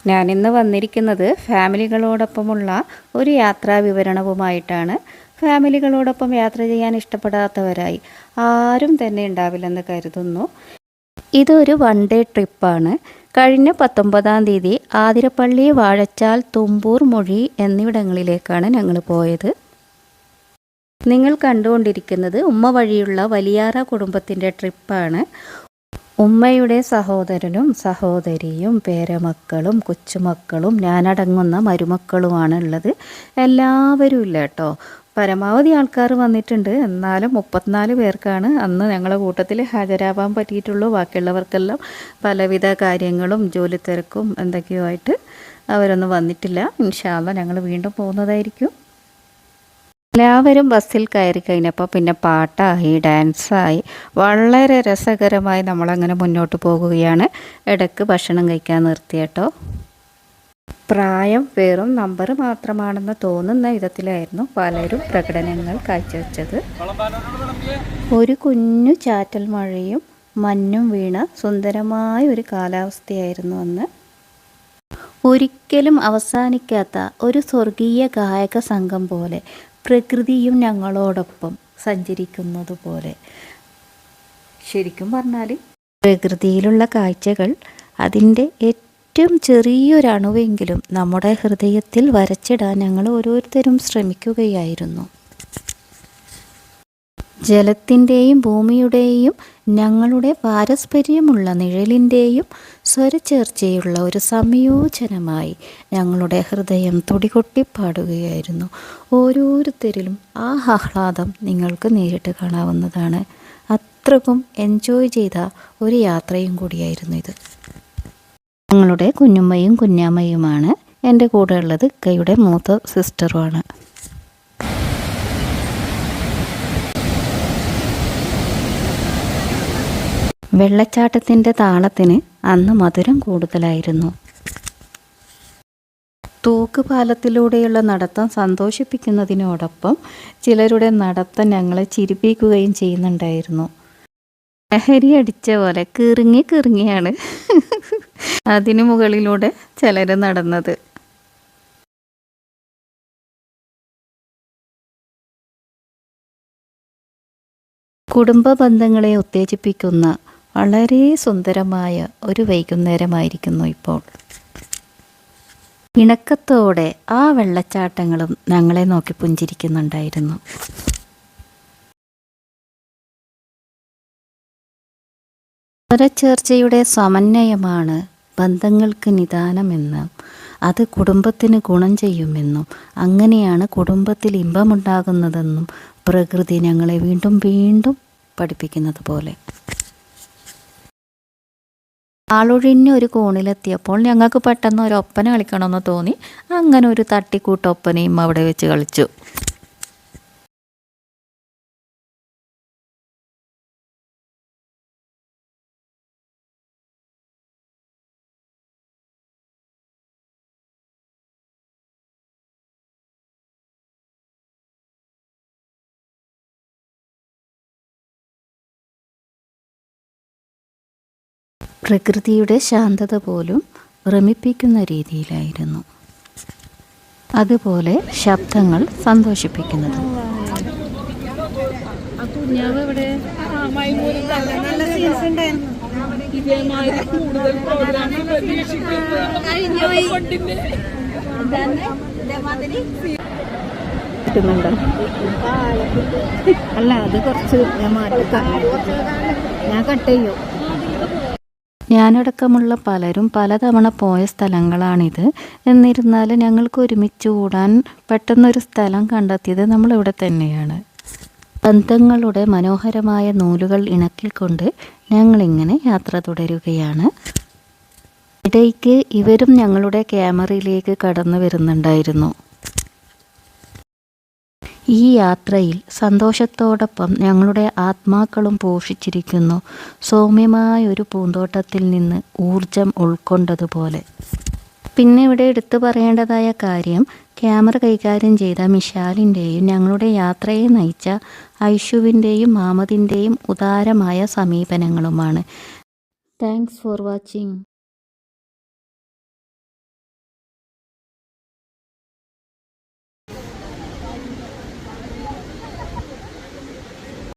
ഞാനിന്ന് വന്നിരിക്കുന്നത് ഫാമിലികളോടൊപ്പമുള്ള ഒരു യാത്രാ വിവരണവുമായിട്ടാണ്. ഫാമിലികളോടൊപ്പം യാത്ര ചെയ്യാൻ ഇഷ്ടപ്പെടാത്തവരായി ആരും തന്നെ ഉണ്ടാവില്ലെന്ന് കരുതുന്നു. ഇതൊരു വൺ ഡേ ട്രിപ്പാണ്. കഴിഞ്ഞ 19-ാം തീയതി ആതിരപ്പള്ളി, വാഴച്ചാൽ, തുമ്പൂർ, മൊഴി എന്നിവിടങ്ങളിലേക്കാണ് ഞങ്ങൾ പോയത്. നിങ്ങൾ കണ്ടുകൊണ്ടിരിക്കുന്നത് ഉമ്മ വഴിയുള്ള വലിയാറ കുടുംബത്തിൻ്റെ ട്രിപ്പാണ്. ഉമ്മയുടെ സഹോദരനും സഹോദരിയും പേരമക്കളും കൊച്ചുമക്കളും ഞാനടങ്ങുന്ന മരുമക്കളുമാണ് ഉള്ളത്. എല്ലാവരും ഇല്ല കേട്ടോ, പരമാവധി ആൾക്കാർ വന്നിട്ടുണ്ട്. എന്നാലും 34 പേർക്കാണ് അന്ന് ഞങ്ങളുടെ കൂട്ടത്തിൽ ഹാജരാവാൻ പറ്റിയിട്ടുള്ളൂ. ബാക്കിയുള്ളവർക്കെല്ലാം പലവിധ കാര്യങ്ങളും ജോലി തിരക്കും എന്തൊക്കെയോ ആയിട്ട് അവരൊന്നും വന്നിട്ടില്ല. ഇൻഷാ അല്ലാഹ് ഞങ്ങൾ വീണ്ടും പോകുന്നതായിരിക്കും. എല്ലാവരും ബസ്സിൽ കയറി കഴിഞ്ഞപ്പോൾ പിന്നെ പാട്ടായി, ഡാൻസായി, വളരെ രസകരമായി നമ്മളങ്ങനെ മുന്നോട്ട് പോകുകയാണ്. ഇടയ്ക്ക് ഭക്ഷണം കഴിക്കാൻ നിർത്തിയേട്ടോ. പ്രായം വെറും നമ്പർ മാത്രമാണെന്ന് തോന്നുന്ന വിധത്തിലായിരുന്നു പലരും പ്രകടനങ്ങൾ കാഴ്ചവെച്ചത്. ഒരു കുഞ്ഞു ചാറ്റൽ മഴയും മഞ്ഞും വീണ സുന്ദരമായ ഒരു കാലാവസ്ഥയായിരുന്നു അന്ന്. ഒരിക്കലും അവസാനിക്കാത്ത ഒരു സ്വർഗീയ ഗായക സംഘം പോലെ പ്രകൃതിയും ഞങ്ങളോടൊപ്പം സഞ്ചരിക്കുന്നത് പോലെ. ശരിക്കും പറഞ്ഞാൽ പ്രകൃതിയിലുള്ള കാഴ്ചകൾ അതിൻ്റെ ഏറ്റവും ചെറിയൊരണുവെങ്കിലും നമ്മുടെ ഹൃദയത്തിൽ വരച്ചിടാൻ ഞങ്ങൾ ഓരോരുത്തരും ശ്രമിക്കുകയായിരുന്നു. ജലത്തിൻ്റെയും ഭൂമിയുടെയും ഞങ്ങളുടെ പാരസ്പര്യമുള്ള നിഴലിൻ്റെയും സ്വരച്ചേർച്ചയുള്ള ഒരു സംയോജനമായി ഞങ്ങളുടെ ഹൃദയം തുടികൊട്ടിപ്പാടുകയായിരുന്നു. ഓരോരുത്തരിലും ആ ആഹ്ലാദം നിങ്ങൾക്ക് നേരിട്ട് കാണാവുന്നതാണ്. അത്രക്കും എൻജോയ് ചെയ്ത ഒരു യാത്രയും കൂടിയായിരുന്നു ഇത്. ഞങ്ങളുടെ കുഞ്ഞുമ്മയും കുഞ്ഞാമ്മയുമാണ്. എൻ്റെ കൂടെ ഉള്ളത് ഇക്കയുടെ മൂത്ത സിസ്റ്ററുമാണ്. വെള്ളച്ചാട്ടത്തിൻ്റെ താളത്തിന് അന്ന് മധുരം കൂടുതലായിരുന്നു. തൂക്കുപാലത്തിലൂടെയുള്ള നടത്തം സന്തോഷിപ്പിക്കുന്നതിനോടൊപ്പം ചിലരുടെ നടത്തം ഞങ്ങളെ ചിരിപ്പിക്കുകയും ചെയ്യുന്നുണ്ടായിരുന്നു. ലഹരി അടിച്ച പോലെ കിറുങ്ങിയാണ് അതിനു മുകളിലൂടെ ചിലർ നടന്നത്. കുടുംബ ബന്ധങ്ങളെ ഉത്തേജിപ്പിക്കുന്ന വളരെ സുന്ദരമായ ഒരു വൈകുന്നേരമായിരിക്കുന്നു ഇപ്പോൾ. ഇണക്കത്തോടെ ആ വെള്ളച്ചാട്ടങ്ങളും ഞങ്ങളെ നോക്കി പുഞ്ചിരിക്കുന്നുണ്ടായിരുന്നു. സ്വരച്ചേർച്ചയുടെ സമന്വയമാണ് ബന്ധങ്ങൾക്ക് നിദാനമെന്നും അത് കുടുംബത്തിന് ഗുണം ചെയ്യുമെന്നും അങ്ങനെയാണ് കുടുംബത്തിൽ ഇമ്പമുണ്ടാകുന്നതെന്നും പ്രകൃതി ഞങ്ങളെ വീണ്ടും വീണ്ടും പഠിപ്പിക്കുന്നത് പോലെ. ആളൊഴിഞ്ഞ ഒരു കോണിലെത്തിയപ്പോൾ ഞങ്ങൾക്ക് പെട്ടെന്ന് ഒരു ഒപ്പന കളിക്കണമെന്ന് തോന്നി. അങ്ങനെ ഒരു തട്ടിക്കൂട്ടൊപ്പനയും അവിടെ വെച്ച് കളിച്ചു. പ്രകൃതിയുടെ ശാന്തത പോലും ഭ്രമിപ്പിക്കുന്ന രീതിയിലായിരുന്നു. അതുപോലെ ശബ്ദങ്ങൾ സന്തോഷിപ്പിക്കുന്നത്. അല്ല, അത് കുറച്ച് ഞാൻ കട്ട് ചെയ്യും. ഞാനടക്കമുള്ള പലരും പലതവണ പോയ സ്ഥലങ്ങളാണിത്. എന്നിരുന്നാലും ഞങ്ങൾക്ക് ഒരുമിച്ച് കൂടാൻ പെട്ടെന്നൊരു സ്ഥലം കണ്ടെത്തിയത് നമ്മളിവിടെ തന്നെയാണ്. ബന്ധങ്ങളുടെ മനോഹരമായ നൂലുകൾ ഇണക്കിക്കൊണ്ട് ഞങ്ങളിങ്ങനെ യാത്ര തുടരുകയാണ്. ഇടയ്ക്ക് ഇവരും ഞങ്ങളുടെ ക്യാമറയിലേക്ക് കടന്നു വരുന്നുണ്ടായിരുന്നു. ഈ യാത്രയിൽ സന്തോഷത്തോടൊപ്പം ഞങ്ങളുടെ ആത്മാക്കളും പോഷിച്ചിരിക്കുന്നു. സൗമ്യമായ ഒരു പൂന്തോട്ടത്തിൽ നിന്ന് ഊർജം ഉൾക്കൊണ്ടതുപോലെ. പിന്നെ ഇവിടെ എടുത്തു പറയേണ്ടതായ കാര്യം ക്യാമറ കൈകാര്യം ചെയ്ത മിഷാലിൻ്റെയും ഞങ്ങളുടെ യാത്രയെ നയിച്ച ഐഷുവിൻ്റെയും മാമതിൻ്റെയും ഉദാരമായ സമീപനങ്ങളുമാണ്. Thanks for watching.